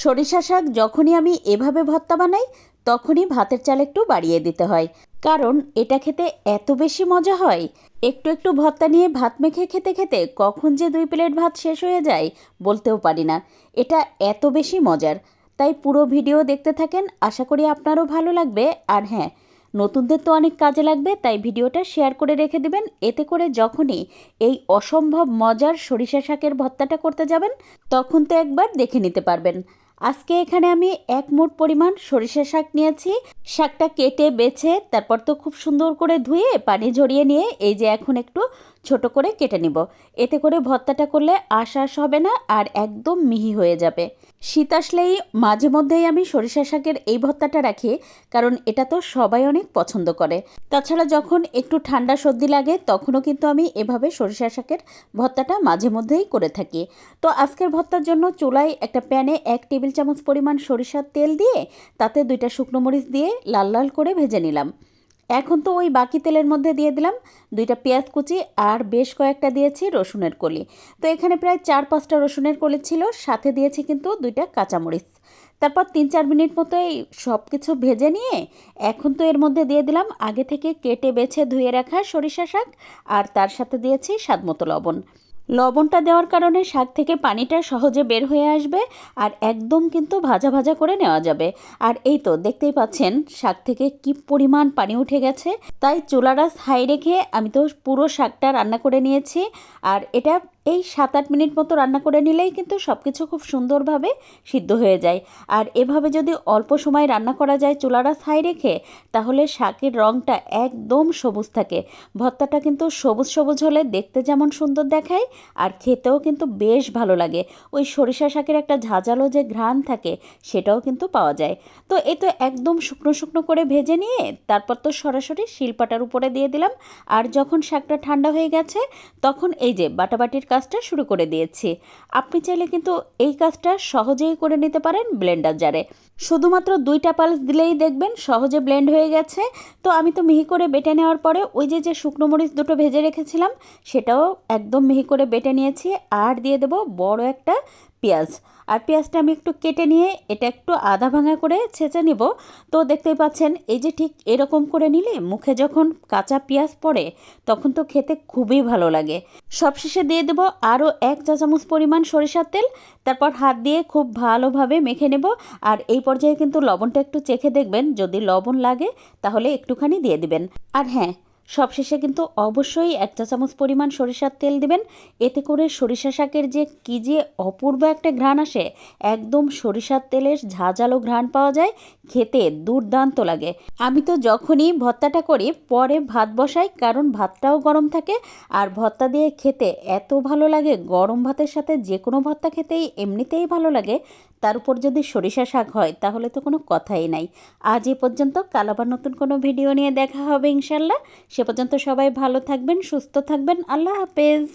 সরিষা শাক যখনই আমি এভাবে ভর্তা বানাই তখনই ভাতের চাল একটু বাড়িয়ে দিতে হয়, কারণ এটা খেতে এত বেশি মজা হয়। একটু একটু ভর্তা নিয়ে ভাত মেখে খেতে খেতে কখন যে 2 প্লেট ভাত শেষ হয়ে যায় বলতেও পারি না। এটা এত বেশি মজার, তাই পুরো ভিডিও দেখতে থাকেন, আশা করি আপনারও ভালো লাগবে। আর হ্যাঁ, নতুনদের তো অনেক কাজে লাগবে, তাই ভিডিওটা শেয়ার করে রেখে দিবেন। এতে করে যখনই এই অসম্ভব মজার সরিষা শাকের ভর্তাটা করতে যাবেন তখন তো একবার দেখে নিতে পারবেন। আজকে এখানে আমি 1 মুঠ পরিমাণ সরিষা শাক নিয়েছি। শাকটা কেটে বেছে তারপর তো খুব সুন্দর করে ধুয়ে পানি ঝরিয়ে নিয়ে এই যে এখন একটু ছোট করে কেটে নিব। এতে করে ভর্তাটা করলে আঁশ হবে না আর একদম মিহি হয়ে যাবে। শীত আসলেই মাঝে মধ্যেই আমি সরিষা শাকের এই ভর্তাটা রাখি, কারণ এটা তো সবাই অনেক পছন্দ করে। তাছাড়া যখন একটু ঠান্ডা সর্দি লাগে তখনও কিন্তু আমি এভাবে সরিষা শাকের ভর্তাটা মাঝে মধ্যেই করে থাকি। তো আজকের ভর্তার জন্য চুলায় একটা প্যানে 1 টেবিল চামচ পরিমাণ সরিষার তেল দিয়ে তাতে 2টা শুকনো মরিচ দিয়ে লাল লাল করে ভেজে নিলাম। এখন তো ওই বাকি তেলের মধ্যে দিয়ে দিলাম 2টা পেঁয়াজ কুচি আর বেশ কয়েকটা দিয়েছি রসুনের কলি। তো এখানে প্রায় 4-5টা রসুনের কলি ছিল, সাথে দিয়েছি কিন্তু 2টা কাঁচামরিচ। তারপর 3-4 মিনিট মতো এই সব কিছু ভেজে নিয়ে এখন তো এর মধ্যে দিয়ে দিলাম আগে থেকে কেটে বেছে ধুয়ে রাখা সরিষা শাক, আর তার সাথে দিয়েছি স্বাদমতো লবণ। লবণটা দেওয়ার কারণে শাক থেকে পানিটা সহজে বের হয়ে আসবে আর একদম কিন্তু ভাজা ভাজা করে নেওয়া যাবে। আর এই তো দেখতেই পাচ্ছেন শাক থেকে কি পরিমাণ পানি উঠে গেছে। তাই চুলাটা হাই রেখে আমি তো পুরো শাকটা রান্না করে নিয়েছি। আর এটা এই 7-8 মিনিট মতো রান্না করে নিলেই কিন্তু সব কিছু খুব সুন্দরভাবে সিদ্ধ হয়ে যায়। আর এভাবে যদি অল্প সময় রান্না করা যায় চুলাটা হাই রেখে, তাহলে শাকের রঙটা একদম সবুজ থাকে। ভর্তাটা কিন্তু সবুজ সবুজ হলে দেখতে যেমন সুন্দর দেখায় আর খেতেও কিন্তু বেশ ভালো লাগে। ওই সরিষা শাকের একটা ঝাঁঝালো যে ঘ্রাণ থাকে সেটাও কিন্তু পাওয়া যায়। তো এই তো একদম শুকনো শুকনো করে ভেজে নিয়ে তারপর তো সরাসরি শিলপাটার উপরে দিয়ে দিলাম। আর যখন শাকটা ঠান্ডা হয়ে গেছে তখন এই যে বাটাবাটির কাজটা শুরু করে দিয়েছি। আপনি চাইলে কিন্তু এই কাজটা সহজেই করে নিতে পারেন ব্লেন্ডার জারে। শুধুমাত্র 2টা পালস দিলেই দেখবেন সহজে ব্লেন্ড হয়ে গেছে। তো আমি তো মিহি করে বেটে নেওয়ার পরে ওই যে শুকনো মরিচ 2টো ভেজে রেখেছিলাম সেটাও একদম মিহি করে বেটে নিয়েছি। আর দিয়ে দেবো বড় একটা পেঁয়াজ। আর পেঁয়াজটা আমি একটু কেটে নিয়ে এটা একটু আধা ভাঙা করে ছেঁচে নিব। তো দেখতেই পাচ্ছেন এই যে ঠিক এরকম করে নিলে মুখে যখন কাঁচা পেঁয়াজ পড়ে তখন তো খেতে খুবই ভালো লাগে। সবশেষে দিয়ে দেবো আরও 1 চা চামচ পরিমাণ সরিষার তেল। তারপর হাত দিয়ে খুব ভালোভাবে মেখে নেব। আর এই পর্যায়ে কিন্তু লবণটা একটু চেখে দেখবেন, যদি লবণ লাগে তাহলে একটুখানি দিয়ে দিবেন। আর হ্যাঁ, সবশেষে কিন্তু অবশ্যই 1 চা চামচ পরিমাণ সরিষার তেল দিবেন। এতে করে সরিষা শাকের যে কী যে অপূর্ব একটা ঘ্রাণ আসে, একদম সরিষার তেলের ঝাঁঝালো ঘ্রাণ পাওয়া যায়, খেতে দুর্দান্ত লাগে। আমি তো যখনই ভর্তাটা করি পরে ভাত বসাই, কারণ ভাতটাও গরম থাকে। আর ভর্তা দিয়ে খেতে এত ভালো লাগে, গরম ভাতের সাথে যে কোনো ভর্তা খেতেই এমনিতেই ভালো লাগে, তার উপর যদি সরিষা শাক হয় তাহলে তো কোনো কথাই নাই। আজ এ পর্যন্ত, কাল আবার নতুন কোনো ভিডিও নিয়ে দেখা হবে ইনশাল্লাহ। সে পর্যন্ত সবাই ভালো থাকবেন, সুস্থ থাকবেন। আল্লাহ হাফেজ।